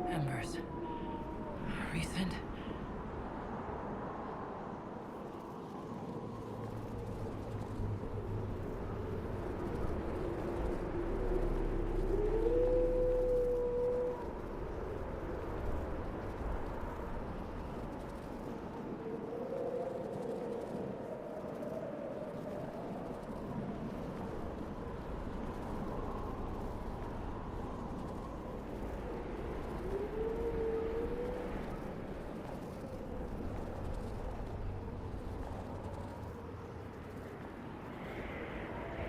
Embers. Recent?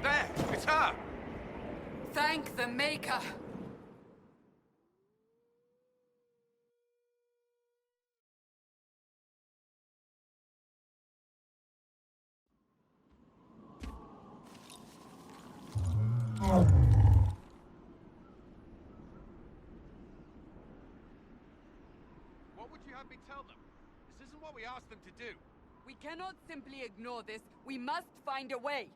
There! It's her! Thank the Maker! What would you have me tell them? This isn't what we asked them to do. We cannot simply ignore this. We must find a way.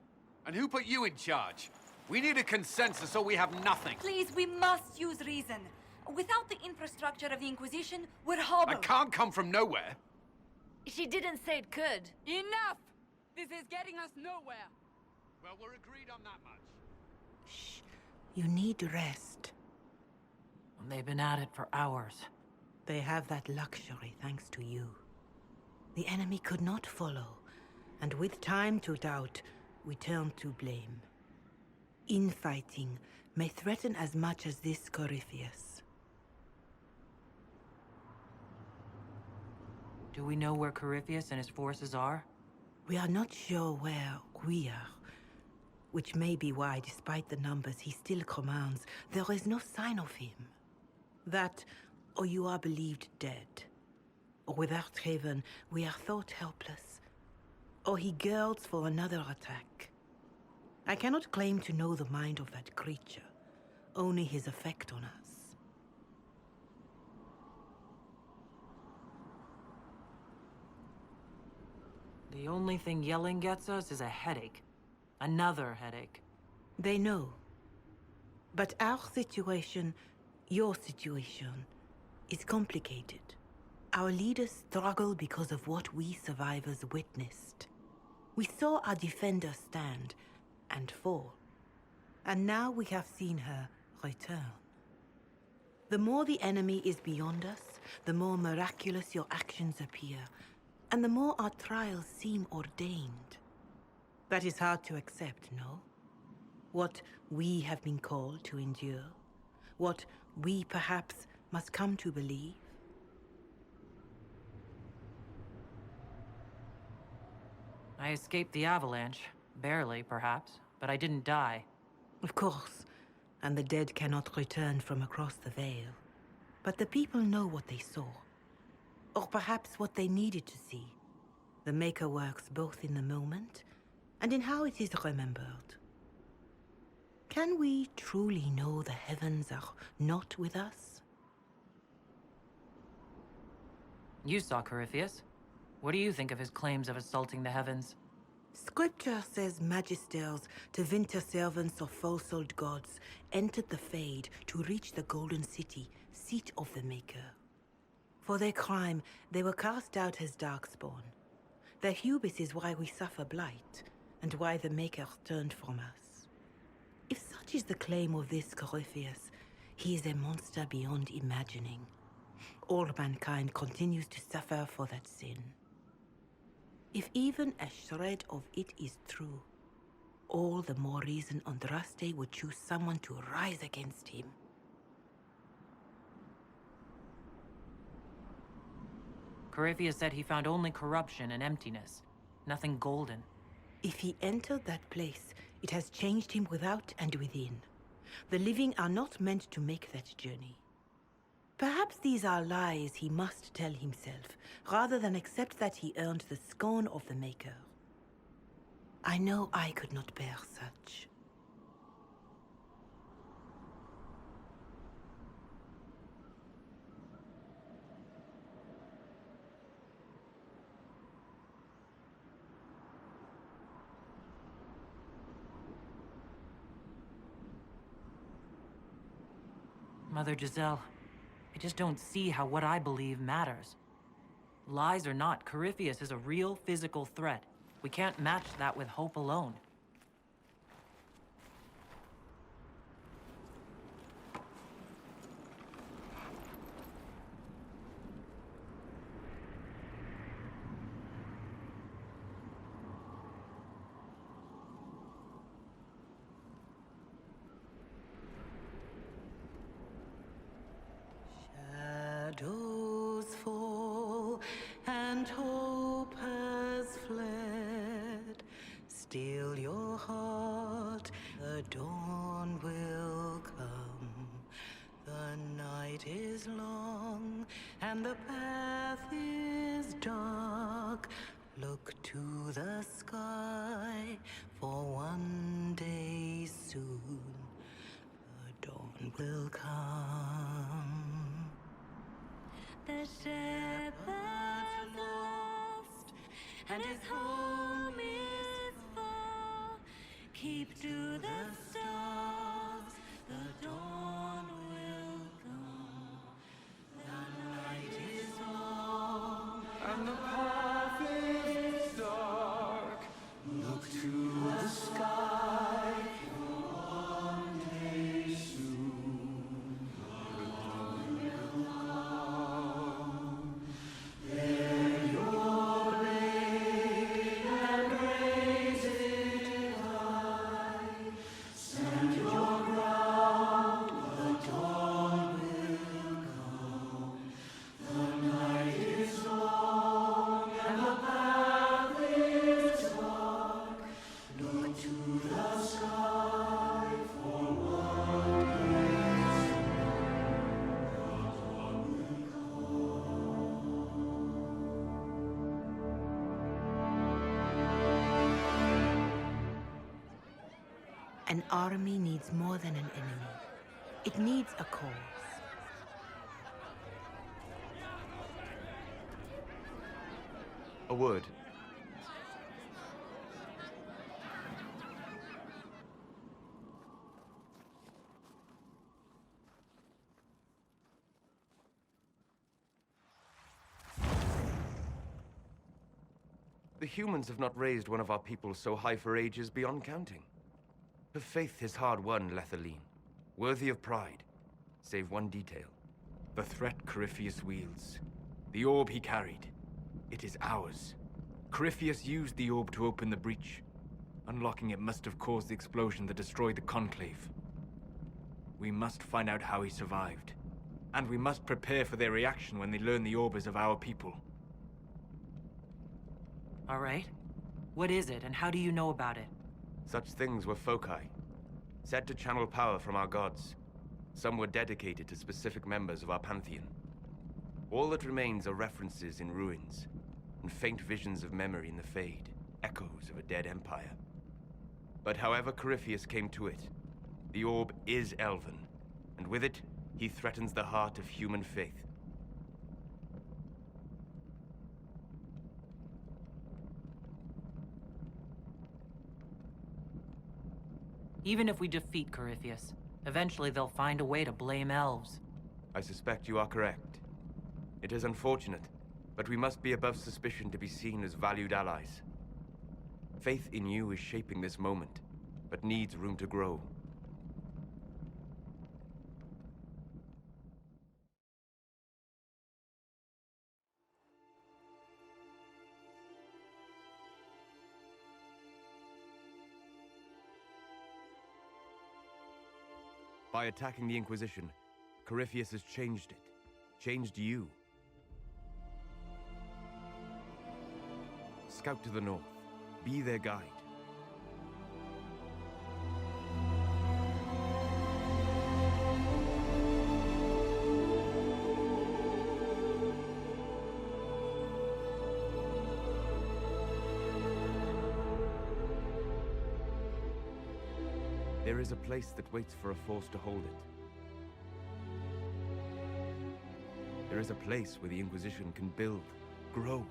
And who put you in charge? We need a consensus or we have nothing. Please, we must use reason. Without the infrastructure of the Inquisition, we're hobbled. I can't come from nowhere. She didn't say it could. Enough! This is getting us nowhere. Well, we're agreed on that much. Shh. You need rest. They've been at it for hours. They have that luxury thanks to you. The enemy could not follow, and with time to doubt, we turn to blame. Infighting may threaten as much as this Corypheus. Do we know where Corypheus and his forces are? We are not sure where we are, which may be why, despite the numbers he still commands, there is no sign of him. That, or you are believed dead. Or without Haven, we are thought helpless. Or he girds for another attack. I cannot claim to know the mind of that creature, only his effect on us. The only thing yelling gets us is a headache. Another headache. They know. But our situation, your situation, is complicated. Our leaders struggle because of what we survivors witnessed. We saw our defender stand and fall. And now we have seen her return. The more the enemy is beyond us, the more miraculous your actions appear, and the more our trials seem ordained. That is hard to accept, no? What we have been called to endure, what we perhaps must come to believe. I escaped the avalanche. Barely, perhaps. But I didn't die. Of course. And the dead cannot return from across the veil. But the people know what they saw. Or perhaps what they needed to see. The Maker works both in the moment and in how it is remembered. Can we truly know the heavens are not with us? You saw Corypheus. What do you think of his claims of assaulting the heavens? Scripture says magisters to winter servants of false-souled gods entered the Fade to reach the Golden City, seat of the Maker. For their crime, they were cast out as darkspawn. Their hubris is why we suffer blight, and why the Maker turned from us. If such is the claim of this Corypheus, he is a monster beyond imagining. All mankind continues to suffer for that sin. If even a shred of it is true, all the more reason Andraste would choose someone to rise against him. Corypheus said he found only corruption and emptiness. Nothing golden. If he entered that place, it has changed him without and within. The living are not meant to make that journey. Perhaps these are lies he must tell himself, rather than accept that he earned the scorn of the Maker. I know I could not bear such. Mother Giselle, I just don't see how what I believe matters. Lies or not, Corypheus is a real physical threat. We can't match that with hope alone. Shadows fall and hope has fled. Still your heart, the dawn will come. The night is long and the path is dark. Look to the sky, for one day soon the dawn will come. The shepherd's lost, and his home is far. Keep to the stars, the dawn will come. The night is long, And the path is dark. look to the sky. One day soon, the dawn will come. Bear your blade and raise it high. Stand your ground, the dawn will come. The night is long and the path is dark. Look to the sky for one day soon, the dawn will An army needs more than an enemy. It needs a cause. A word. The humans have not raised one of our people so high for ages beyond counting. Her faith is hard won, Lethaline, worthy of pride, save one detail. The threat Corypheus wields. The orb he carried. It is ours. Corypheus used the orb to open the breach. Unlocking it must have caused the explosion that destroyed the Conclave. We must find out how he survived. And we must prepare for their reaction when they learn the orb is of our people. All right. What is it, and how do you know about it? Such things were foci, said to channel power from our gods. Some were dedicated to specific members of our pantheon. All that remains are references in ruins, and faint visions of memory in the Fade, echoes of a dead empire. But however Corypheus came to it, the orb is elven, and with it, he threatens the heart of human faith. Even if we defeat Corypheus, eventually they'll find a way to blame elves. I suspect you are correct. It is unfortunate, but we must be above suspicion to be seen as valued allies. Faith in you is shaping this moment, but needs room to grow. By attacking the Inquisition, Corypheus has changed it. Changed you. Scout to the north. Be their guide. There is a place that waits for a force to hold it. There is a place where the Inquisition can build, grow.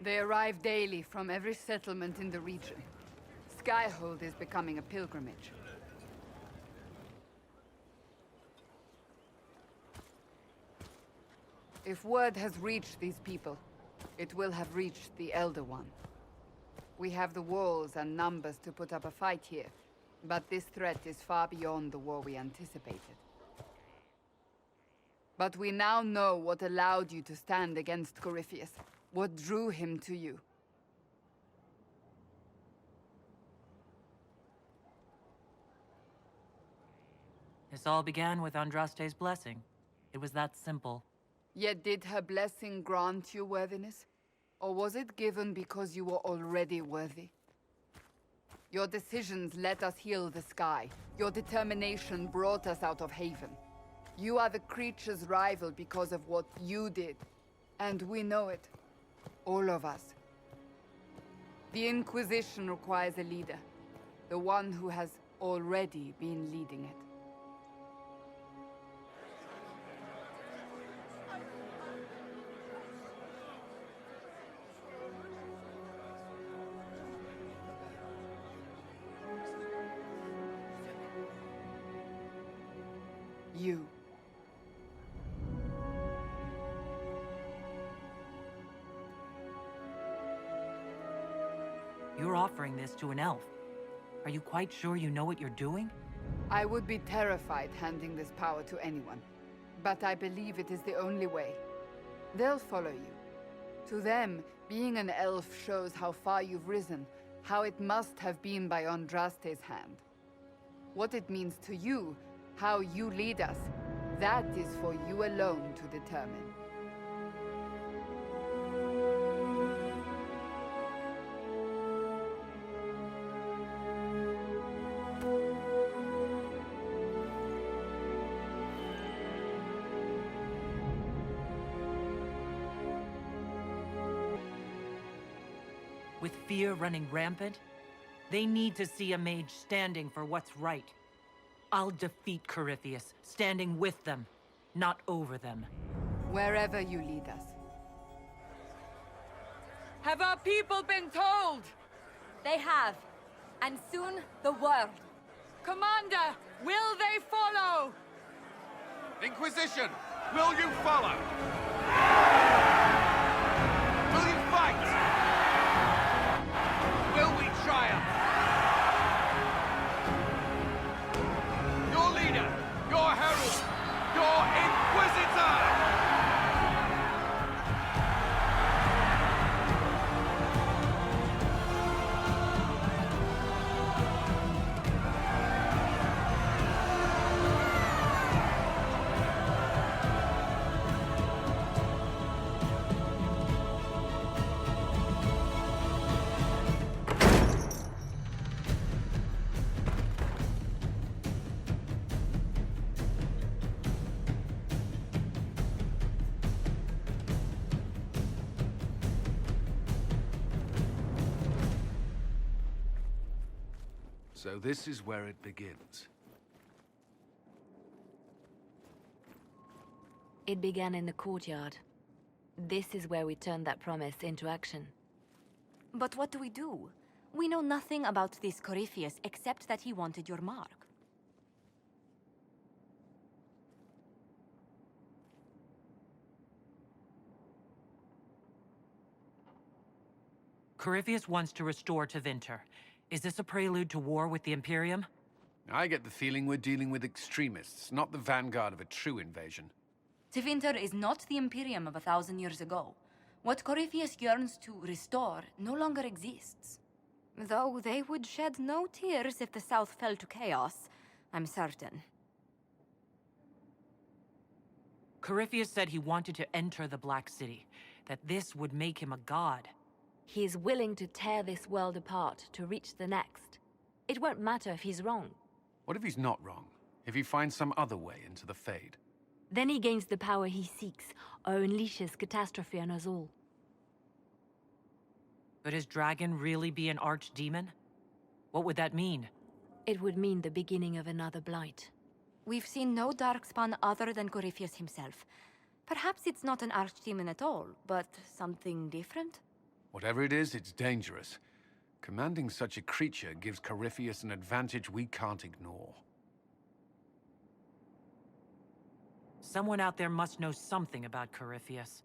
They arrive daily from every settlement in the region. Skyhold is becoming a pilgrimage. If word has reached these people, it will have reached the Elder One. We have the walls and numbers to put up a fight here, but this threat is far beyond the war we anticipated. But we now know what allowed you to stand against Corypheus, what drew him to you. This all began with Andraste's blessing. It was that simple. Yet did her blessing grant you worthiness? Or was it given because you were already worthy? Your decisions let us heal the sky. Your determination brought us out of Haven. You are the creature's rival because of what you did. And we know it. All of us. The Inquisition requires a leader. The one who has already been leading it. You. You're offering this to an elf. Are you quite sure you know what you're doing? I would be terrified handing this power to anyone. But I believe it is the only way. They'll follow you. To them, being an elf shows how far you've risen, how it must have been by Andraste's hand. What it means to you, how you lead us, that is for you alone to determine. With fear running rampant, they need to see a mage standing for what's right. I'll defeat Corypheus, standing with them, not over them. Wherever you lead us. Have our people been told? They have. And soon, the world. Commander, will they follow? Inquisition, will you follow? Will you fight? Will we triumph? Your leader, your herald, your inquisitor! So this is where it begins. It began in the courtyard. This is where we turned that promise into action. But what do we do? We know nothing about this Corypheus except that he wanted your mark. Corypheus wants to restore Tevinter. Is this a prelude to war with the Imperium? I get the feeling we're dealing with extremists, not the vanguard of a true invasion. Tevinter is not the Imperium of 1,000 years ago. What Corypheus yearns to restore no longer exists. Though they would shed no tears if the South fell to chaos, I'm certain. Corypheus said he wanted to enter the Black City, that this would make him a god. He is willing to tear this world apart to reach the next. It won't matter if he's wrong. What if he's not wrong? If he finds some other way into the Fade? Then he gains the power he seeks, or unleashes catastrophe on us all. Could his dragon really be an archdemon? What would that mean? It would mean the beginning of another blight. We've seen no darkspawn other than Corypheus himself. Perhaps it's not an archdemon at all, but something different? Whatever it is, it's dangerous. Commanding such a creature gives Corypheus an advantage we can't ignore. Someone out there must know something about Corypheus.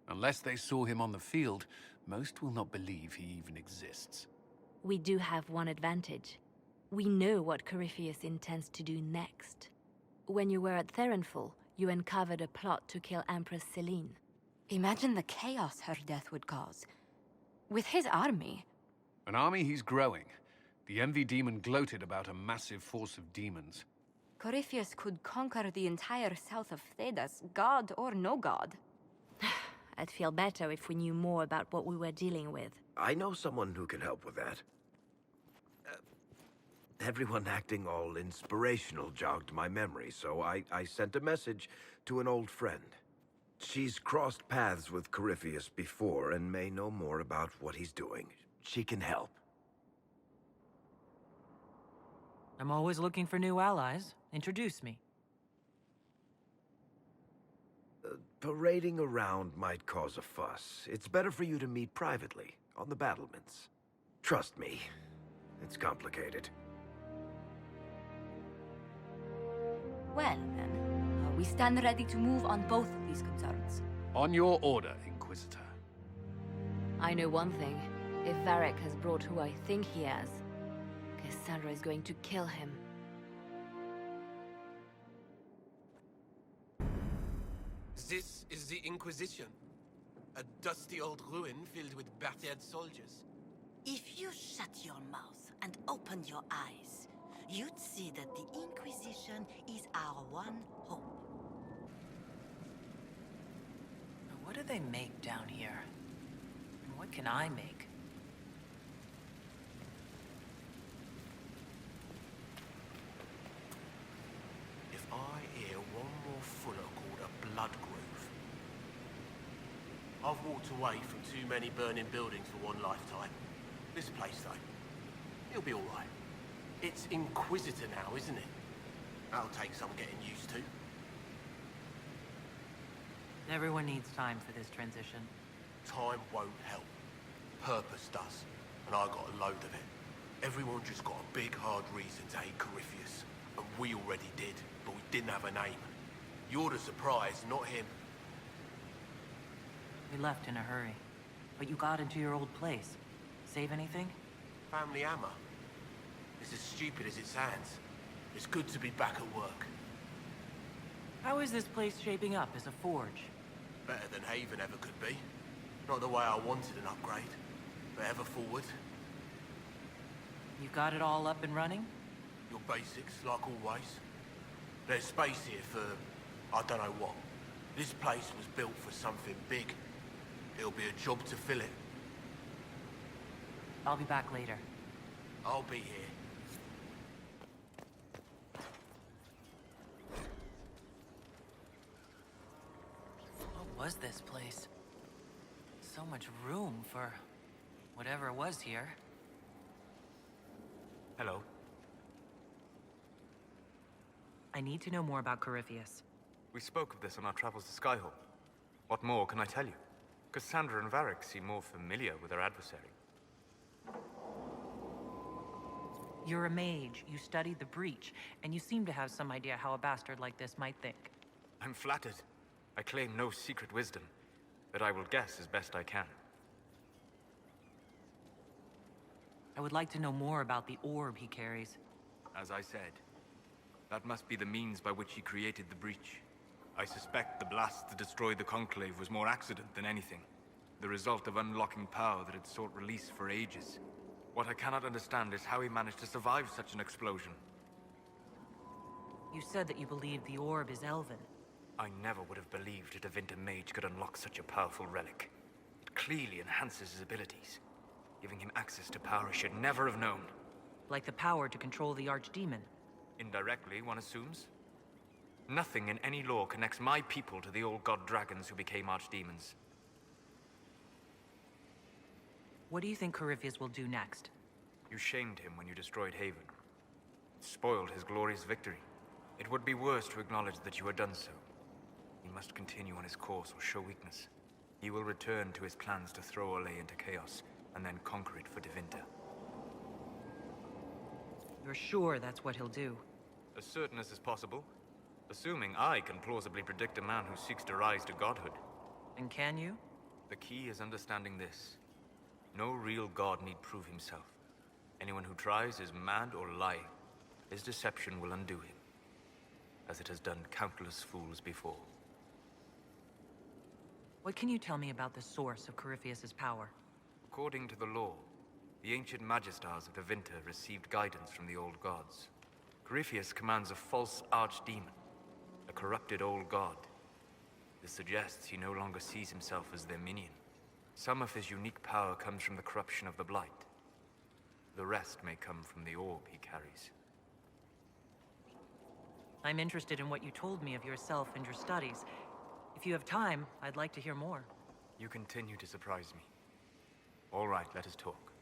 Unless they saw him on the field, most will not believe he even exists. We do have one advantage. We know what Corypheus intends to do next. When you were at Therenfall, you uncovered a plot to kill Empress Celine. Imagine the chaos her death would cause. With his army. An army he's growing. The Envy Demon gloated about a massive force of demons. Corypheus could conquer the entire south of Thedas, god or no god. I'd feel better if we knew more about what we were dealing with. I know someone who can help with that. Everyone acting all inspirational jogged my memory, so I sent a message to an old friend. She's crossed paths with Corypheus before and may know more about what he's doing. She can help. I'm always looking for new allies. Introduce me. Parading around might cause a fuss. It's better for you to meet privately, on the battlements. Trust me, it's complicated. Well, then, we stand ready to move on both of these concerns. On your order, Inquisitor. I know one thing. If Varric has brought who I think he has, Cassandra is going to kill him. This is the Inquisition. A dusty old ruin filled with battered soldiers. If you shut your mouth and open your eyes, you'd see that the Inquisition is our one hope. What do they make down here? And what can I make? If I hear one more Fuller called a blood groove. I've walked away from too many burning buildings for one lifetime. This place, though, it'll be all right. It's Inquisitor now, isn't it? That'll take some getting used to. Everyone needs time for this transition. Time won't help. Purpose does. And I got a load of it. Everyone just got a big, hard reason to hate Corypheus. And we already did, but we didn't have a name. You're the surprise, not him. We left in a hurry. But you got into your old place. Save anything? Family hammer. It's as stupid as it sounds. It's good to be back at work. How is this place shaping up as a forge? Better than Haven ever could be. Not the way I wanted an upgrade, but ever forward. You got it all up and running? Your basics, like always. There's space here for, I don't know what. This place was built for something big. It'll be a job to fill it. I'll be back later. I'll be here. What was this place? So much room for whatever was here. Hello. I need to know more about Corypheus. We spoke of this on our travels to Skyhawk. What more can I tell you? Cassandra and Varric seem more familiar with their adversary. You're a mage, you studied the Breach, and you seem to have some idea how a bastard like this might think. I'm flattered. I claim no secret wisdom, but I will guess as best I can. I would like to know more about the orb he carries. As I said, that must be the means by which he created the Breach. I suspect the blast that destroyed the Conclave was more accident than anything. The result of unlocking power that had sought release for ages. What I cannot understand is how he managed to survive such an explosion. You said that you believed the orb is elven. I never would have believed a Devinter mage could unlock such a powerful relic. It clearly enhances his abilities, giving him access to power he should never have known. Like the power to control the Archdemon. Indirectly, one assumes. Nothing in any law connects my people to the old god dragons who became archdemons. What do you think Corypheus will do next? You shamed him when you destroyed Haven. It spoiled his glorious victory. It would be worse to acknowledge that you had done so. He must continue on his course or show weakness. He will return to his plans to throw Olay into chaos, and then conquer it for Tevinter. You're sure that's what he'll do? As certain as is possible. Assuming I can plausibly predict a man who seeks to rise to godhood. And can you? The key is understanding this. No real god need prove himself. Anyone who tries is mad or lying. His deception will undo him, as it has done countless fools before. What can you tell me about the source of Corypheus's power? According to the law, the ancient Magistars of Tevinter received guidance from the old gods. Corypheus commands a false archdemon, a corrupted old god. This suggests he no longer sees himself as their minion. Some of his unique power comes from the corruption of the Blight. The rest may come from the orb he carries. I'm interested in what you told me of yourself and your studies. If you have time, I'd like to hear more. You continue to surprise me. All right, let us talk.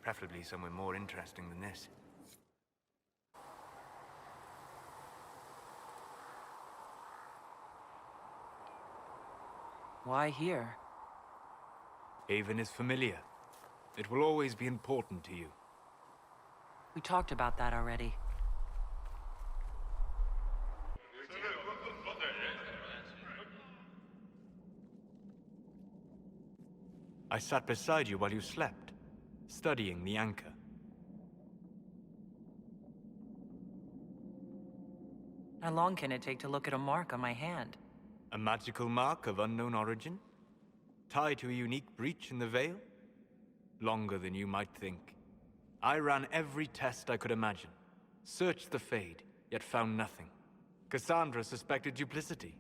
Preferably somewhere more interesting than this. Why here? Haven is familiar. It will always be important to you. We talked about that already. I sat beside you while you slept, studying the anchor. How long can it take to look at a mark on my hand? A magical mark of unknown origin? Tied to a unique breach in the veil? Longer than you might think. I ran every test I could imagine. Searched the Fade, yet found nothing. Cassandra suspected duplicity.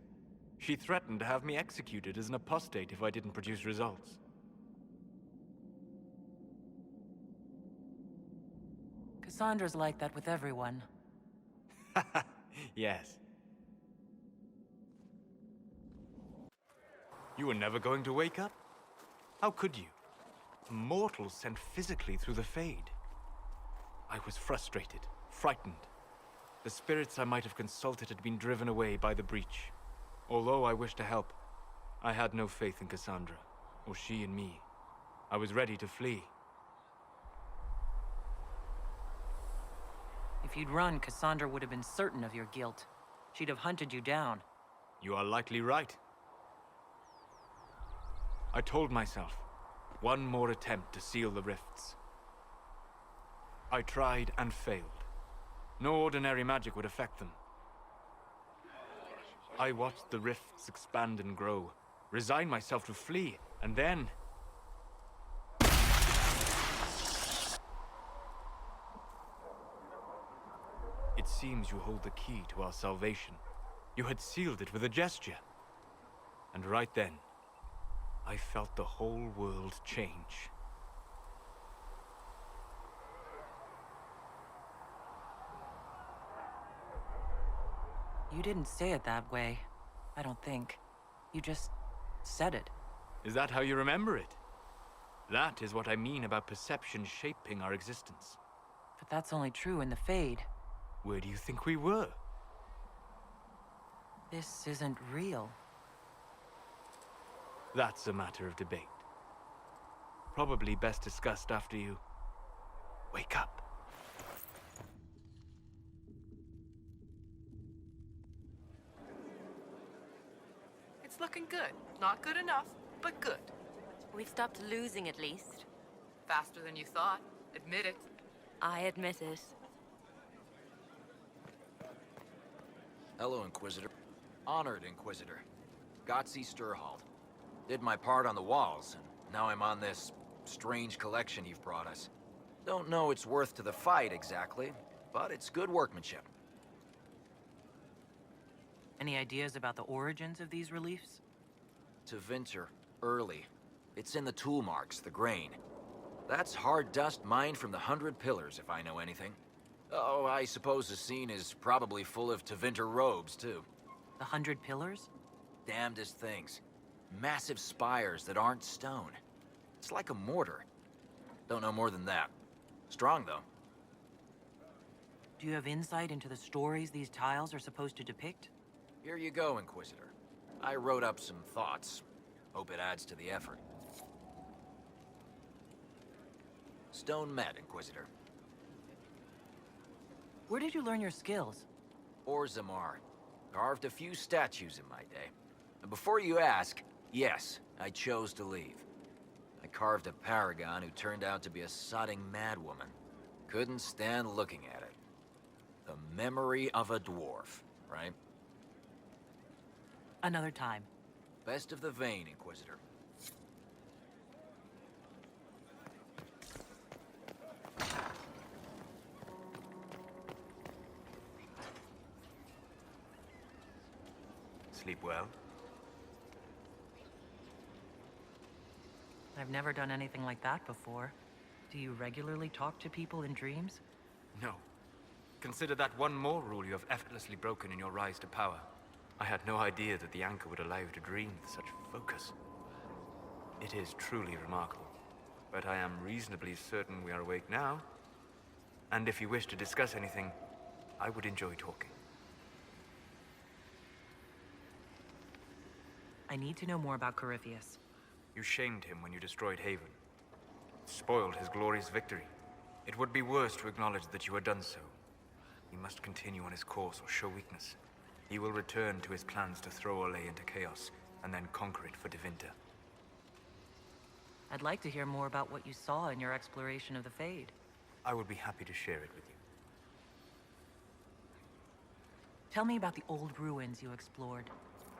She threatened to have me executed as an apostate if I didn't produce results. Cassandra's like that with everyone. Yes. You were never going to wake up? How could you? A mortal sent physically through the Fade. I was frustrated, frightened. The spirits I might have consulted had been driven away by the breach. Although I wished to help, I had no faith in Cassandra, or she in me. I was ready to flee. If you'd run, Cassandra would have been certain of your guilt. She'd have hunted you down. You are likely right. I told myself, one more attempt to seal the rifts. I tried and failed. No ordinary magic would affect them. I watched the rifts expand and grow, resigned myself to flee, and then... It seems you hold the key to our salvation. You had sealed it with a gesture. And right then, I felt the whole world change. You didn't say it that way, I don't think. You just said it. Is that how you remember it? That is what I mean about perception shaping our existence. But that's only true in the Fade. Where do you think we were? This isn't real. That's a matter of debate. Probably best discussed after you wake up. It's looking good. Not good enough, but good. We've stopped losing at least. Faster than you thought. Admit it. I admit it. Hello, Inquisitor. Honored Inquisitor. Gotzi Sturhald. Did my part on the walls, and now I'm on this strange collection you've brought us. Don't know its worth to the fight exactly, but it's good workmanship. Any ideas about the origins of these reliefs? Tevinter, early. It's in the tool marks, the grain. That's hard dust mined from the 100 Pillars, if I know anything. Oh, I suppose the scene is probably full of Tevinter robes, too. The 100 Pillars? Damnedest things. Massive spires that aren't stone. It's like a mortar. Don't know more than that. Strong, though. Do you have insight into the stories these tiles are supposed to depict? Here you go, Inquisitor. I wrote up some thoughts. Hope it adds to the effort. Stone met, Inquisitor. Where did you learn your skills? Zamar. Carved a few statues in my day. And before you ask, yes, I chose to leave. I carved a paragon who turned out to be a sodding madwoman. Couldn't stand looking at it. The memory of a dwarf, right? Another time. Best of the vein, Inquisitor. Sleep well? I've never done anything like that before. Do you regularly talk to people in dreams? No. Consider that one more rule you have effortlessly broken in your rise to power. I had no idea that the anchor would allow you to dream with such focus. It is truly remarkable. But I am reasonably certain we are awake now. And if you wish to discuss anything, I would enjoy talking. I need to know more about Corypheus. You shamed him when you destroyed Haven. Spoiled his glorious victory. It would be worse to acknowledge that you had done so. He must continue on his course or show weakness. He will return to his plans to throw Olay into chaos, and then conquer it for Devinter. I'd like to hear more about what you saw in your exploration of the Fade. I would be happy to share it with you. Tell me about the old ruins you explored.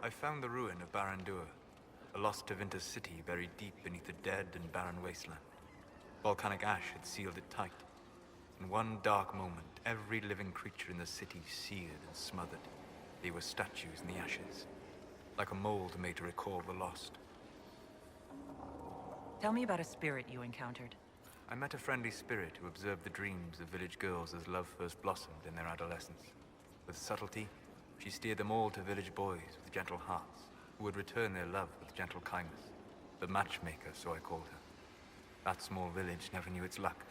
I found the ruin of Barandur, a lost Devinter city buried deep beneath a dead and barren wasteland. Volcanic ash had sealed it tight. In one dark moment, every living creature in the city seared and smothered. They were statues in the ashes, like a mold made to recall the lost. Tell me about a spirit you encountered. I met a friendly spirit who observed the dreams of village girls as love first blossomed in their adolescence. With subtlety, she steered them all to village boys with gentle hearts, who would return their love with gentle kindness. The matchmaker, so I called her. That small village never knew its luck.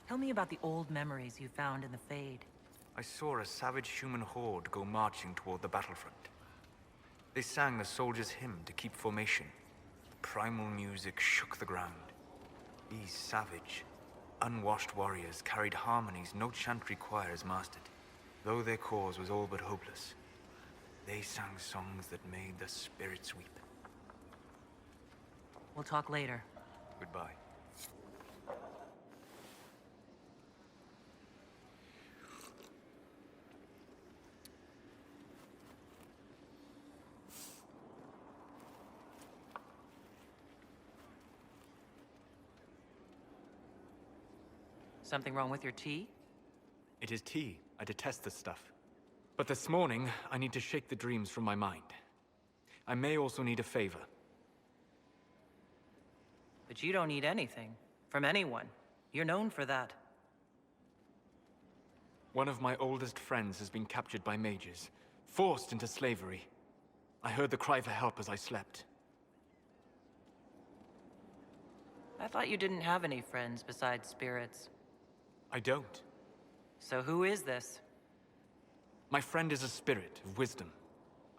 Tell me about the old memories you found in the Fade. I saw a savage human horde go marching toward the battlefront. They sang the soldiers' hymn to keep formation. The primal music shook the ground. These savage, unwashed warriors carried harmonies no chantry choirs mastered. Though their cause was all but hopeless, they sang songs that made the spirits weep. We'll talk later. Goodbye. Something wrong with your tea? It is tea. I detest this stuff. But this morning, I need to shake the dreams from my mind. I may also need a favor. But you don't need anything. From anyone. You're known for that. One of my oldest friends has been captured by mages, forced into slavery. I heard the cry for help as I slept. I thought you didn't have any friends besides spirits. I don't. So who is this? My friend is a spirit of wisdom.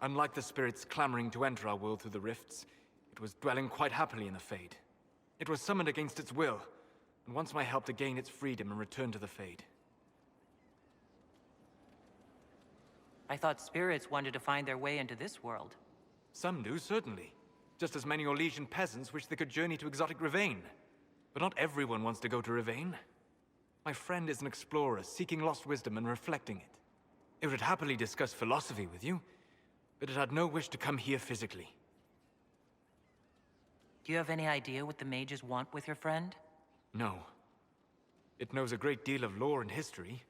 Unlike the spirits clamoring to enter our world through the rifts, it was dwelling quite happily in the Fade. It was summoned against its will, and wants my help to gain its freedom and return to the Fade. I thought spirits wanted to find their way into this world. Some do, certainly. Just as many Orlesian peasants wish they could journey to exotic Rivain. But not everyone wants to go to Rivain. My friend is an explorer, seeking lost wisdom and reflecting it. It would happily discuss philosophy with you, but it had no wish to come here physically. Do you have any idea what the mages want with your friend? No. It knows a great deal of lore and history,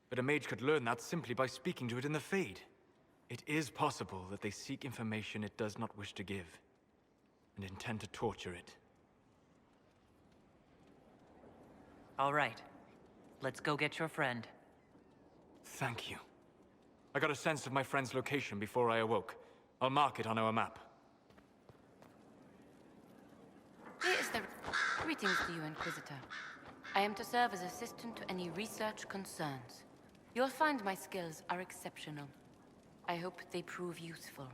but a mage could learn that simply by speaking to it in the Fade. It is possible that they seek information it does not wish to give, and intend to torture it. All right. Let's go get your friend. Thank you. I got a sense of my friend's location before I awoke. I'll mark it on our map. Here is the... Greetings to you, Inquisitor. I am to serve as assistant to any research concerns. You'll find my skills are exceptional. I hope they prove useful.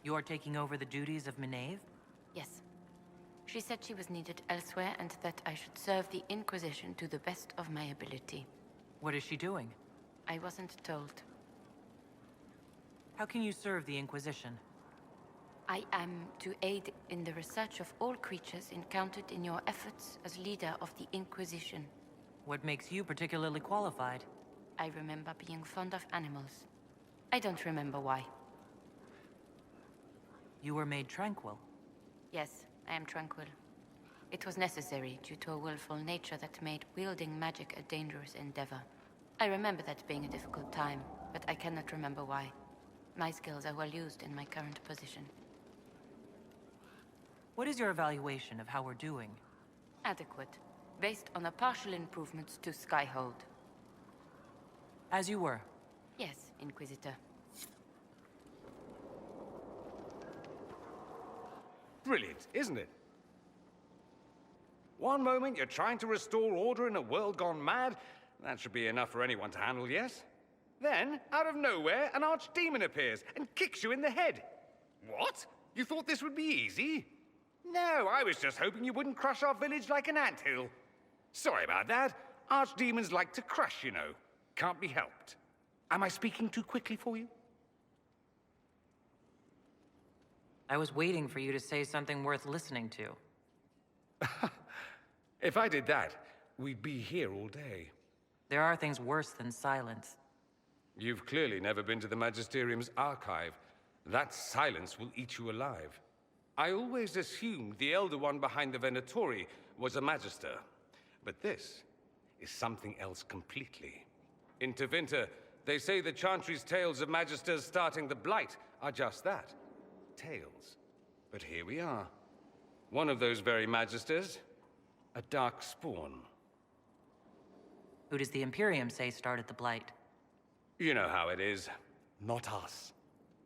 You're taking over the duties of Maeve? Yes. She said she was needed elsewhere and that I should serve the Inquisition to the best of my ability. What is she doing? I wasn't told. How can you serve the Inquisition? I am to aid in the research of all creatures encountered in your efforts as leader of the Inquisition. What makes you particularly qualified? I remember being fond of animals. I don't remember why. You were made tranquil. Yes, I am tranquil. It was necessary due to a willful nature that made wielding magic a dangerous endeavor. I remember that being a difficult time, but I cannot remember why. My skills are well used in my current position. What is your evaluation of how we're doing? Adequate, based on the partial improvements to Skyhold. As you were. Yes, Inquisitor. Brilliant, isn't it? One moment you're trying to restore order in a world gone mad. That should be enough for anyone to handle, yes? Then, out of nowhere, an archdemon appears and kicks you in the head. What? You thought this would be easy? No, I was just hoping you wouldn't crush our village like an anthill. Sorry about that. Archdemons like to crush, you know. Can't be helped. Am I speaking too quickly for you? I was waiting for you to say something worth listening to. If I did that, we'd be here all day. There are things worse than silence. You've clearly never been to the Magisterium's archive. That silence will eat you alive. I always assumed the Elder One behind the Venatori was a Magister. But this is something else completely. In Tevinter, they say the Chantry's tales of Magisters starting the Blight are just that. Tales. But here we are. One of those very Magisters, a dark spawn. Who does the Imperium say started the Blight? You know how it is. Not us.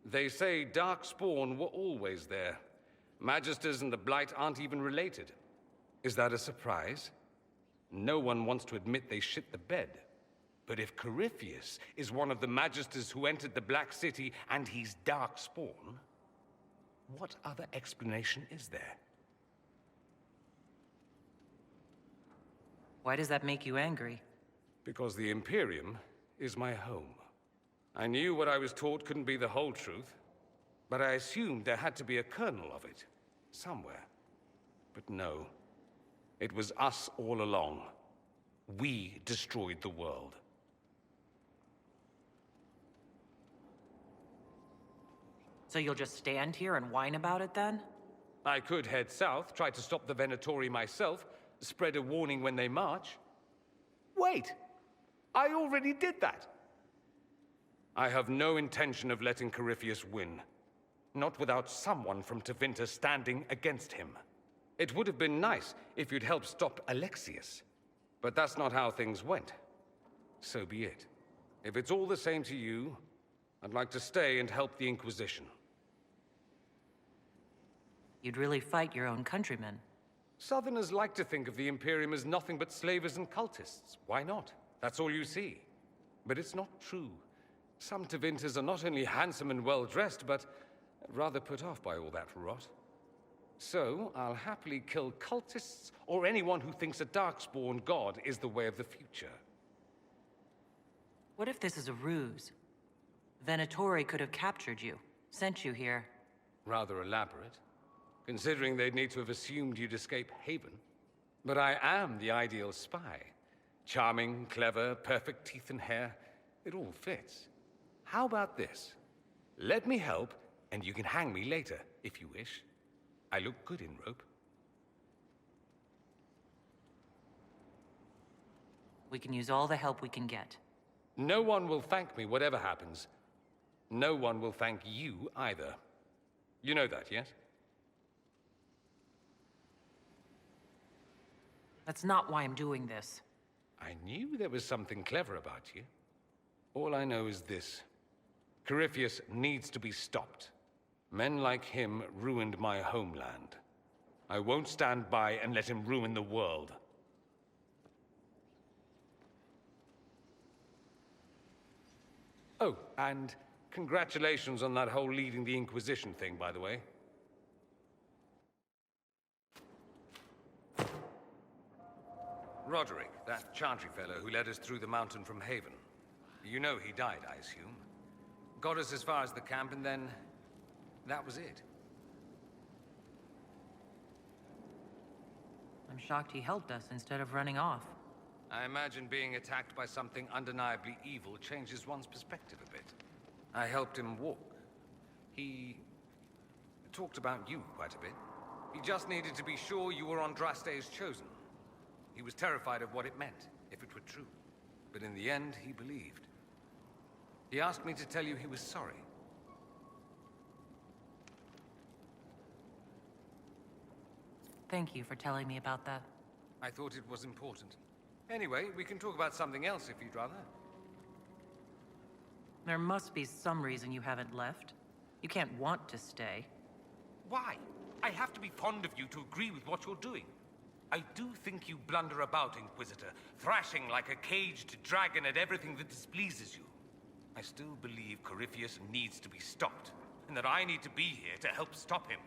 They say dark spawn were always there. Magisters and the Blight aren't even related. Is that a surprise? No one wants to admit they shit the bed. But if Corypheus is one of the Magisters who entered the Black City and he's dark spawn, what other explanation is there? Why does that make you angry? Because the Imperium is my home. I knew what I was taught couldn't be the whole truth, but I assumed there had to be a kernel of it, somewhere. But no, it was us all along. We destroyed the world. So you'll just stand here and whine about it then? I could head south, try to stop the Venatori myself, spread a warning when they march. Wait! I already did that! I have no intention of letting Corypheus win. Not without someone from Tevinter standing against him. It would have been nice if you'd helped stop Alexius. But that's not how things went. So be it. If it's all the same to you, I'd like to stay and help the Inquisition. You'd really fight your own countrymen. Southerners like to think of the Imperium as nothing but slavers and cultists. Why not? That's all you see. But it's not true. Some Tevinters are not only handsome and well-dressed, but rather put off by all that rot. So, I'll happily kill cultists or anyone who thinks a Darkspawn god is the way of the future. What if this is a ruse? Venatori could have captured you, sent you here. Rather elaborate, considering they'd need to have assumed you'd escape Haven. But I am the ideal spy. Charming, clever, perfect teeth and hair. It all fits. How about this? Let me help, and you can hang me later, if you wish. I look good in rope. We can use all the help we can get. No one will thank me, whatever happens. No one will thank you, either. You know that, yes? That's not why I'm doing this. I knew there was something clever about you. All I know is this. Corypheus needs to be stopped. Men like him ruined my homeland. I won't stand by and let him ruin the world. Oh, and Congratulations on that whole leading the Inquisition thing, by the way. Roderick, that Chantry fellow who led us through the mountain from Haven. You know he died, I assume. Got us as far as the camp, and then... that was it. I'm shocked he helped us instead of running off. I imagine being attacked by something undeniably evil changes one's perspective a bit. I helped him walk. He... talked about you quite a bit. He just needed to be sure you were Andraste's chosen. He was terrified of what it meant, if it were true. But in the end, he believed. He asked me to tell you he was sorry. Thank you for telling me about that. I thought it was important. Anyway, we can talk about something else if you'd rather. There must be some reason you haven't left. You can't want to stay. Why? I have to be fond of you to agree with what you're doing. I do think you blunder about, Inquisitor, thrashing like a caged dragon at everything that displeases you. I still believe Corypheus needs to be stopped, and that I need to be here to help stop him.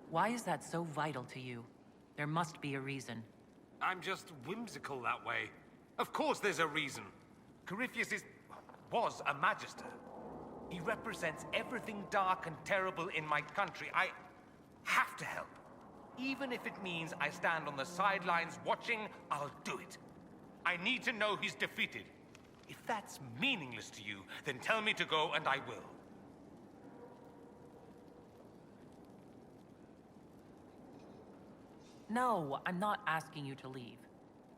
Why is that so vital to you? There must be a reason. I'm just whimsical that way. Of course there's a reason. Corypheus was a Magister. He represents everything dark and terrible in my country. I have to help. Even if it means I stand on the sidelines watching, I'll do it. I need to know he's defeated. If that's meaningless to you, then tell me to go and I will. No, I'm not asking you to leave.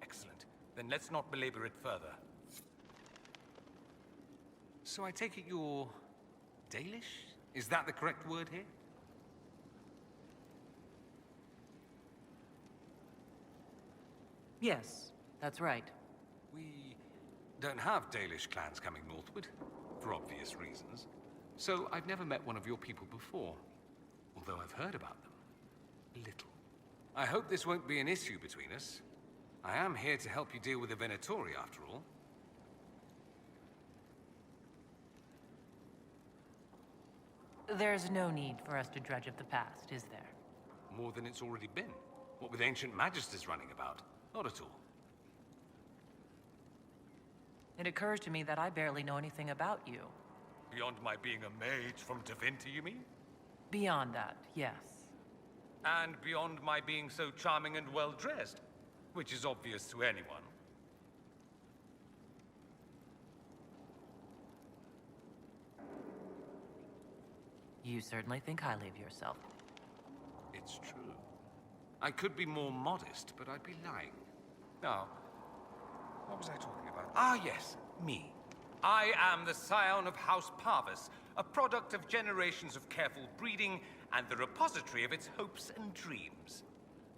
Excellent. Then let's not belabor it further. So I take it you're... Dalish? Is that the correct word here? Yes, that's right. We don't have Dalish clans coming northward, for obvious reasons. So I've never met one of your people before, although I've heard about them. Little. I hope this won't be an issue between us. I am here to help you deal with the Venatori, after all. There's no need for us to dredge up the past, is there? More than it's already been. What with ancient magisters running about. Not at all. It occurs to me that I barely know anything about you. Beyond my being a mage from Tevinter, you mean? Beyond that, yes. And beyond my being so charming and well-dressed, which is obvious to anyone. You certainly think highly of yourself. It's true. I could be more modest, but I'd be lying. Now, what was I talking about? Ah, yes, me. I am the scion of House Parvis, a product of generations of careful breeding and the repository of its hopes and dreams.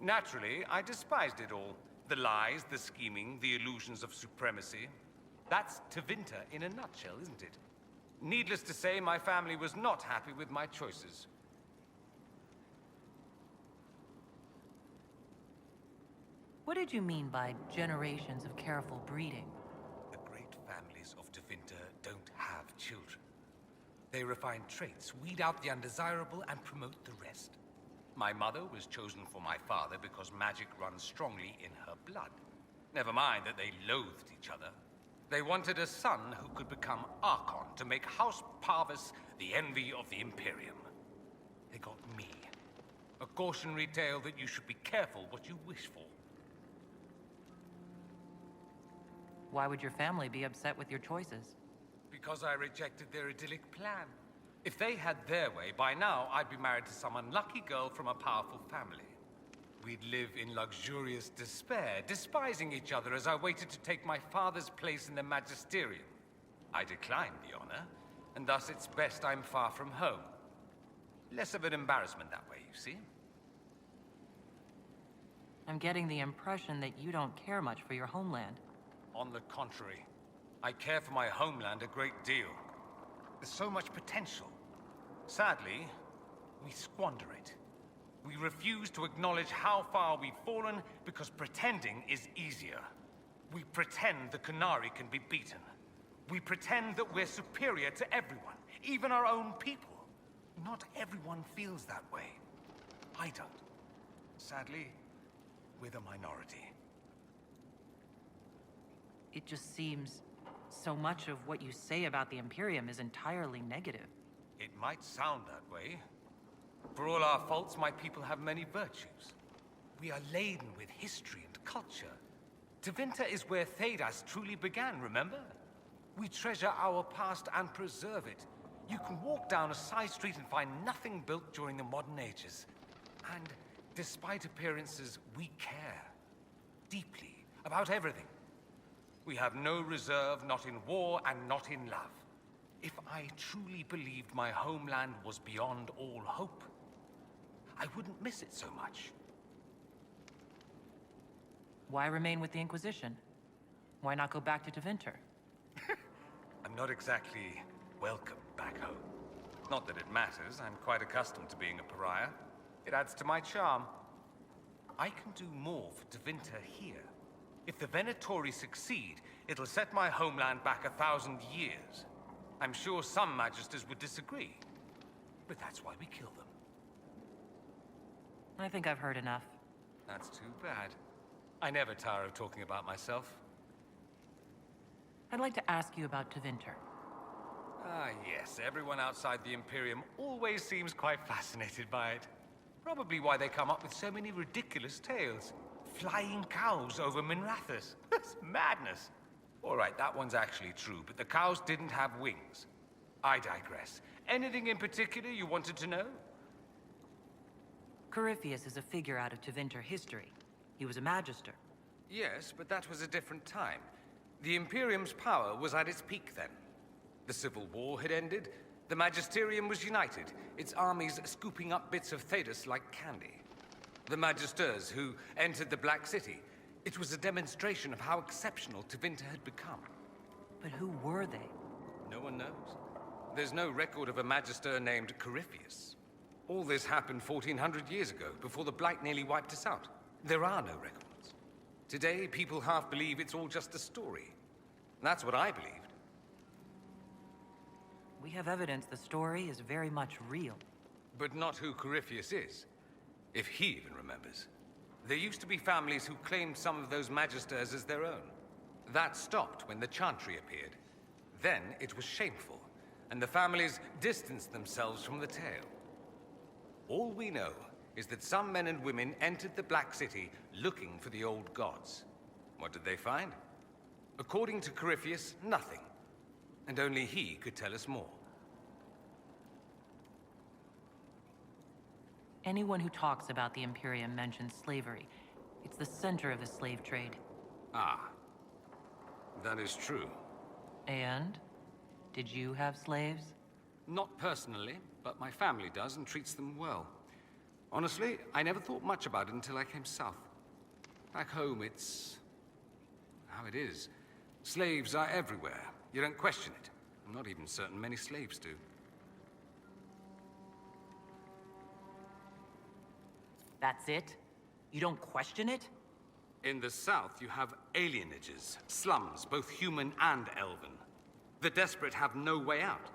Naturally, I despised it all. The lies, the scheming, the illusions of supremacy. That's Tevinter in a nutshell, isn't it? Needless to say, my family was not happy with my choices. What did you mean by generations of careful breeding? The great families of Tevinter don't have children. They refine traits, weed out the undesirable, and promote the rest. My mother was chosen for my father because magic runs strongly in her blood. Never mind that they loathed each other. They wanted a son who could become Archon to make House Parvis the envy of the Imperium. They got me. A cautionary tale that you should be careful what you wish for. Why would your family be upset with your choices? Because I rejected their idyllic plan. If they had their way, by now I'd be married to some unlucky girl from a powerful family. We'd live in luxurious despair, despising each other as I waited to take my father's place in the magisterium. I declined the honor, and thus it's best I'm far from home. Less of an embarrassment that way, you see? I'm getting the impression that you don't care much for your homeland. On the contrary, I care for my homeland a great deal. There's so much potential. Sadly, we squander it. We refuse to acknowledge how far we've fallen because pretending is easier. We pretend the Qunari can be beaten. We pretend that we're superior to everyone, even our own people. Not everyone feels that way. I don't. Sadly, we're the minority. It just seems so much of what you say about the Imperium is entirely negative. It might sound that way. For all our faults, my people have many virtues. We are laden with history and culture. Tevinter is where Thedas truly began, remember? We treasure our past and preserve it. You can walk down a side street and find nothing built during the modern ages. And despite appearances, we care. Deeply. About everything. We have no reserve, not in war and not in love. If I truly believed my homeland was beyond all hope, I wouldn't miss it so much. Why remain with the Inquisition? Why not go back to Tevinter? I'm not exactly welcome back home. Not that it matters, I'm quite accustomed to being a pariah. It adds to my charm. I can do more for Tevinter here. If the Venatori succeed, it'll set my homeland back 1,000 years. I'm sure some Magisters would disagree, but that's why we kill them. I think I've heard enough. That's too bad. I never tire of talking about myself. I'd like to ask you about Tevinter. Ah, yes. Everyone outside the Imperium always seems quite fascinated by it. Probably why they come up with so many ridiculous tales. Flying cows over Minrathous. That's madness. All right, that one's actually true, but the cows didn't have wings. I digress. Anything in particular you wanted to know? Corypheus is a figure out of Tevinter history. He was a Magister. Yes, but that was a different time. The Imperium's power was at its peak then. The Civil War had ended. The Magisterium was united, its armies scooping up bits of Thedas like candy. The Magisters who entered the Black City. It was a demonstration of how exceptional Tevinter had become. But who were they? No one knows. There's no record of a Magister named Corypheus. All this happened 1400 years ago, before the Blight nearly wiped us out. There are no records. Today, people half believe it's all just a story. That's what I believed. We have evidence the story is very much real. But not who Corypheus is. If he even remembers. There used to be families who claimed some of those Magisters as their own. That stopped when the Chantry appeared. Then it was shameful, and the families distanced themselves from the tale. All we know is that some men and women entered the Black City looking for the old gods. What did they find? According to Corypheus, nothing. And only he could tell us more. Anyone who talks about the Imperium mentions slavery. It's the center of the slave trade. Ah. That is true. And? Did you have slaves? Not personally, but my family does and treats them well. Honestly, I never thought much about it until I came south. Back home, it's how it is. Slaves are everywhere. You don't question it. I'm not even certain many slaves do. That's it? You don't question it? In the south, you have alienages, slums, both human and elven. The desperate have no way out.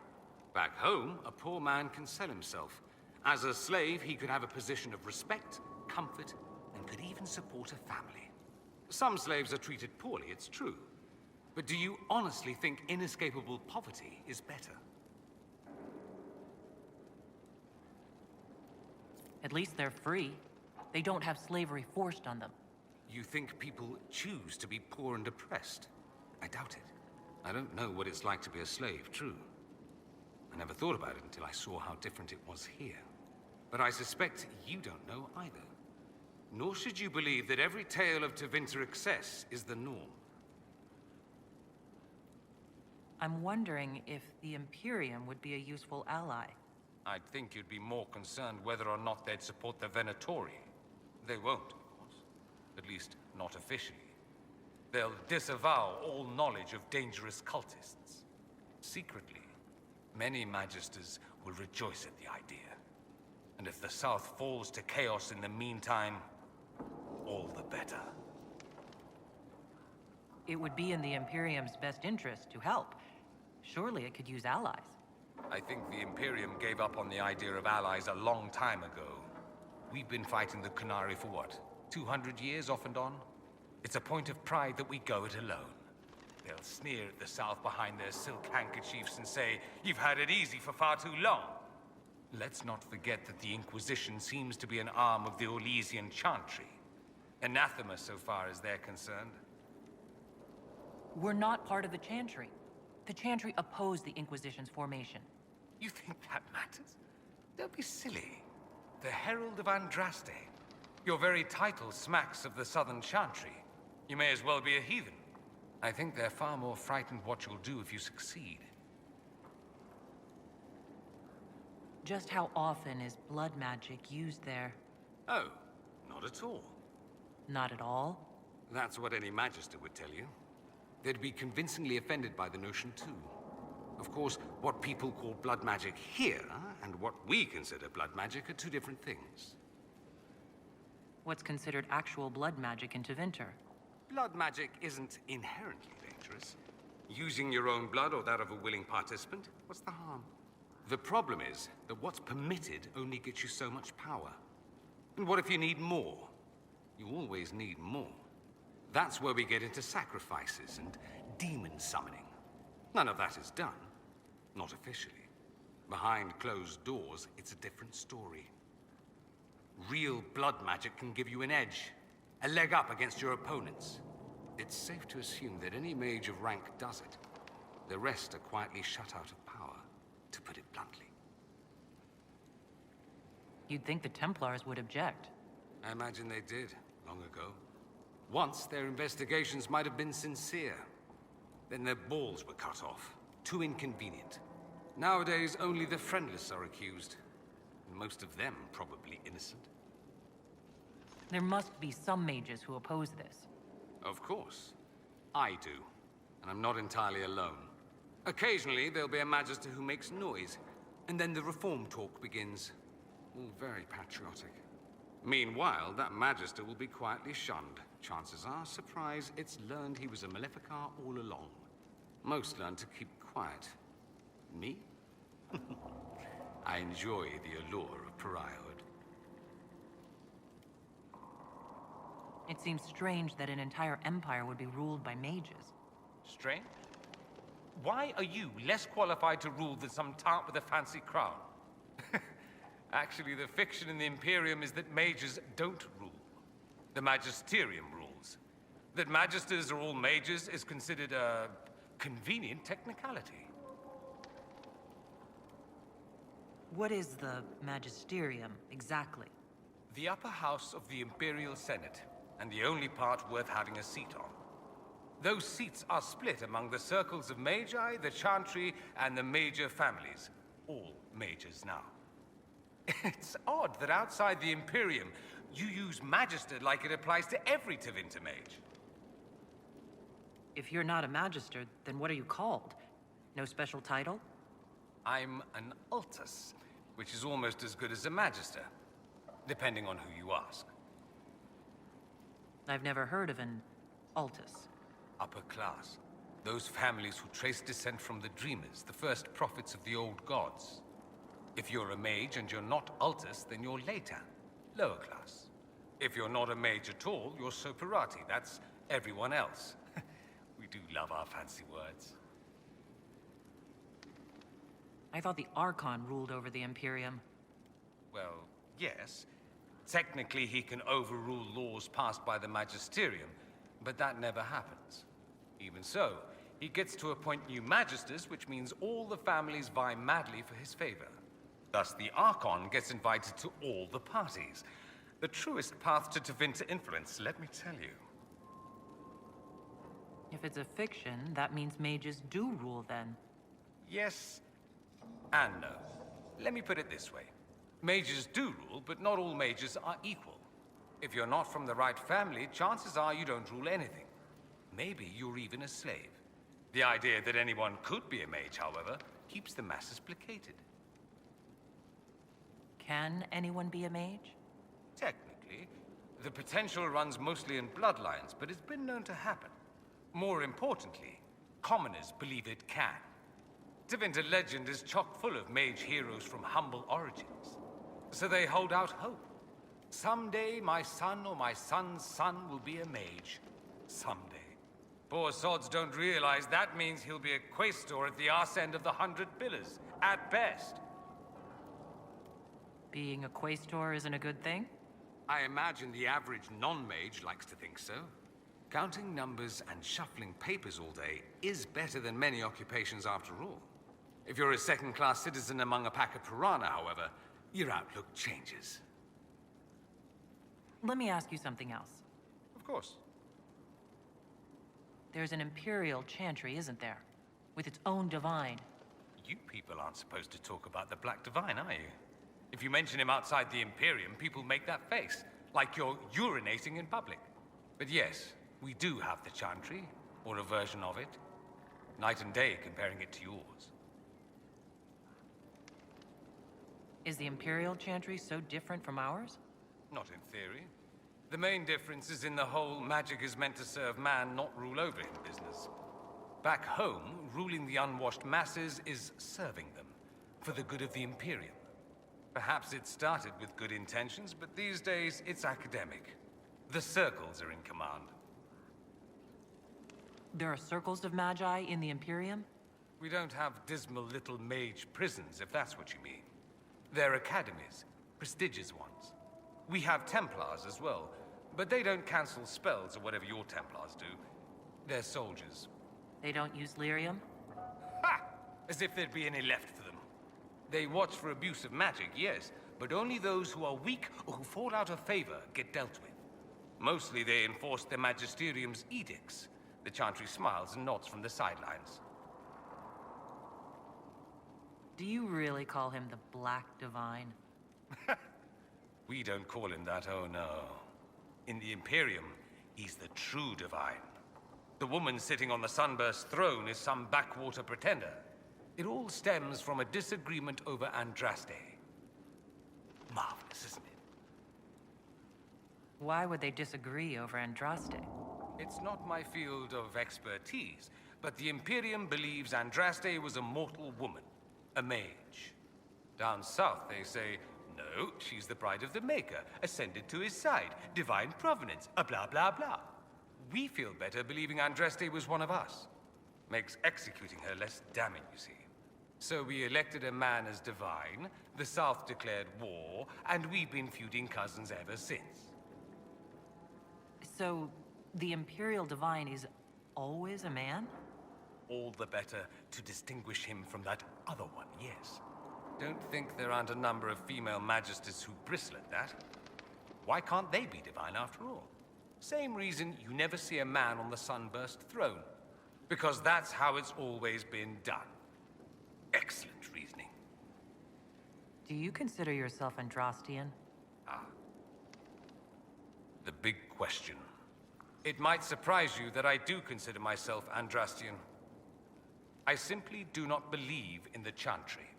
Back home, a poor man can sell himself. As a slave, he could have a position of respect, comfort, and could even support a family. Some slaves are treated poorly, it's true. But do you honestly think inescapable poverty is better? At least they're free. They don't have slavery forced on them. You think people choose to be poor and oppressed? I doubt it. I don't know what it's like to be a slave, true. I never thought about it until I saw how different it was here. But I suspect you don't know either. Nor should you believe that every tale of Tevinter excess is the norm. I'm wondering if the Imperium would be a useful ally. I'd think you'd be more concerned whether or not they'd support the Venatori. They won't, of course. At least, not officially. They'll disavow all knowledge of dangerous cultists. Secretly, many Magisters will rejoice at the idea. And if the South falls to chaos in the meantime, all the better. It would be in the Imperium's best interest to help. Surely it could use allies. I think the Imperium gave up on the idea of allies a long time ago. We've been fighting the Qunari for what? 200 years off and on? It's a point of pride that we go it alone. They'll sneer at the South behind their silk handkerchiefs and say, "You've had it easy for far too long." Let's not forget that the Inquisition seems to be an arm of the Orlesian Chantry. Anathema so far as they're concerned. We're not part of the Chantry. The Chantry opposed the Inquisition's formation. You think that matters? Don't be silly. The Herald of Andraste. Your very title smacks of the Southern Chantry. You may as well be a heathen. I think they're far more frightened what you'll do if you succeed. Just how often is blood magic used there? Oh, not at all. Not at all? That's what any Magister would tell you. They'd be convincingly offended by the notion, too. Of course, what people call blood magic here, and what we consider blood magic, are two different things. What's considered actual blood magic in Tevinter? Blood magic isn't inherently dangerous. Using your own blood or that of a willing participant, what's the harm? The problem is that what's permitted only gets you so much power. And what if you need more? You always need more. That's where we get into sacrifices and demon summoning. None of that is done. Not officially. Behind closed doors, it's a different story. Real blood magic can give you an edge, a leg up against your opponents. It's safe to assume that any mage of rank does it. The rest are quietly shut out of power, to put it bluntly. You'd think the Templars would object. I imagine they did, long ago. Once, their investigations might have been sincere. Then their balls were cut off. Too inconvenient. Nowadays, only the friendless are accused. And most of them probably innocent. There must be some mages who oppose this. Of course. I do. And I'm not entirely alone. Occasionally, there'll be a Magister who makes noise. And then the reform talk begins. All very patriotic. Meanwhile, that Magister will be quietly shunned. Chances are, surprise, it's learned he was a Maleficar all along. Most learn to keep quiet. Me? I enjoy the allure of pariahhood. It seems strange that an entire empire would be ruled by mages. Strange? Why are you less qualified to rule than some tart with a fancy crown? Actually, the fiction in the Imperium is that mages don't rule. The Magisterium rules. That Magisters are all mages is considered a convenient technicality. What is the Magisterium, exactly? The upper house of the Imperial Senate, and the only part worth having a seat on. Those seats are split among the circles of Magi, the Chantry, and the major families. All mages now. It's odd that outside the Imperium, you use Magister like it applies to every Tevinter mage. If you're not a Magister, then what are you called? No special title? I'm an Altus, which is almost as good as a Magister, depending on who you ask. I've never heard of an Altus. Upper class. Those families who trace descent from the Dreamers, the first prophets of the old gods. If you're a mage and you're not Altus, then you're Laetan, lower class. If you're not a mage at all, you're Soperati. That's everyone else. We do love our fancy words. I thought the Archon ruled over the Imperium. Well, yes. Technically, he can overrule laws passed by the Magisterium, but that never happens. Even so, he gets to appoint new Magisters, which means all the families vie madly for his favor. Thus, the Archon gets invited to all the parties. The truest path to Tevinter influence, let me tell you. If it's a fiction, that means mages do rule then. Yes and no. Let me put it this way. Mages do rule, but not all mages are equal. If you're not from the right family, chances are you don't rule anything. Maybe you're even a slave. The idea that anyone could be a mage, however, keeps the masses placated. Can anyone be a mage? Technically. The potential runs mostly in bloodlines, but it's been known to happen. More importantly, commoners believe it can. Tevinter legend is chock full of mage heroes from humble origins. So they hold out hope. Someday my son or my son's son will be a mage. Someday. Poor sods don't realize that means he'll be a quaestor at the arse end of the 100 Pillars, at best. Being a quaestor isn't a good thing? I imagine the average non-mage likes to think so. Counting numbers and shuffling papers all day is better than many occupations after all. If you're a second-class citizen among a pack of piranha, however, your outlook changes. Let me ask you something else. Of course. There's an Imperial Chantry, isn't there? With its own divine. You people aren't supposed to talk about the Black Divine, are you? If you mention him outside the Imperium, people make that face, like you're urinating in public. But yes, we do have the Chantry, or a version of it. Night and day comparing it to yours. Is the Imperial Chantry so different from ours? Not in theory. The main difference is in the whole magic is meant to serve man, not rule over him business. Back home, ruling the unwashed masses is serving them, for the good of the Imperium. Perhaps it started with good intentions, but these days it's academic. The circles are in command. There are circles of magi in the Imperium? We don't have dismal little mage prisons, if that's what you mean. They're academies, prestigious ones. We have Templars as well, but they don't cancel spells or whatever your Templars do. They're soldiers. They don't use lyrium? Ha! As if there'd be any left for them. They watch for abuse of magic, yes, but only those who are weak or who fall out of favor get dealt with. Mostly they enforce the Magisterium's edicts. The Chantry smiles and nods from the sidelines. Do you really call him the Black Divine? We don't call him that, oh no. In the Imperium, he's the true divine. The woman sitting on the Sunburst throne is some backwater pretender. It all stems from a disagreement over Andraste. Marvelous, isn't it? Why would they disagree over Andraste? It's not my field of expertise, but the Imperium believes Andraste was a mortal woman, a mage. Down south, they say, no, she's the bride of the Maker, ascended to his side, divine provenance, a blah blah blah. We feel better believing Andraste was one of us. Makes executing her less damning, you see. So we elected a man as divine, the South declared war, and we've been feuding cousins ever since. So, the Imperial Divine is always a man? All the better to distinguish him from that other one, yes. Don't think there aren't a number of female magisters who bristle at that. Why can't they be divine after all? Same reason you never see a man on the Sunburst throne. Because that's how it's always been done. Excellent reasoning. Do you consider yourself Andrastian? Ah. The big question. It might surprise you that I do consider myself Andrastian. I simply do not believe in the Chantry.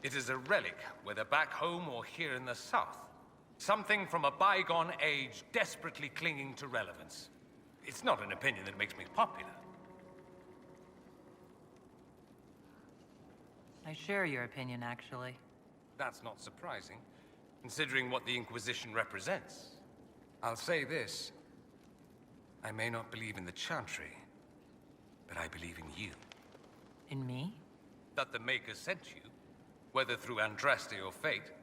It is a relic, whether back home or here in the South. Something from a bygone age desperately clinging to relevance. It's not an opinion that makes me popular. I share your opinion, actually. That's not surprising, considering what the Inquisition represents. I'll say this. I may not believe in the Chantry, but I believe in you. In me? That the Maker sent you, whether through Andraste or fate.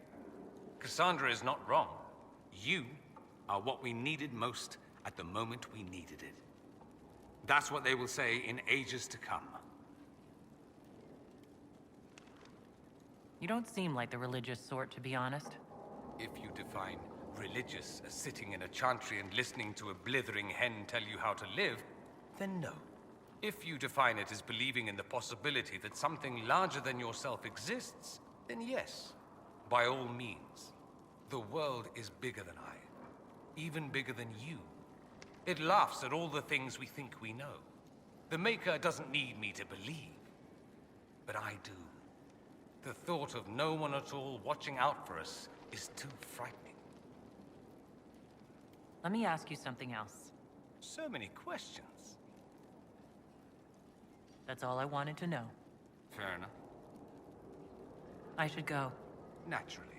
Cassandra is not wrong. You are what we needed most at the moment we needed it. That's what they will say in ages to come. You don't seem like the religious sort, to be honest. If you define religious as sitting in a chantry and listening to a blithering hen tell you how to live, then no. If you define it as believing in the possibility that something larger than yourself exists, then yes, by all means. The world is bigger than I, even bigger than you. It laughs at all the things we think we know. The Maker doesn't need me to believe, but I do. The thought of no one at all watching out for us is too frightening. Let me ask you something else. So many questions. That's all I wanted to know. Fair enough. I should go. Naturally.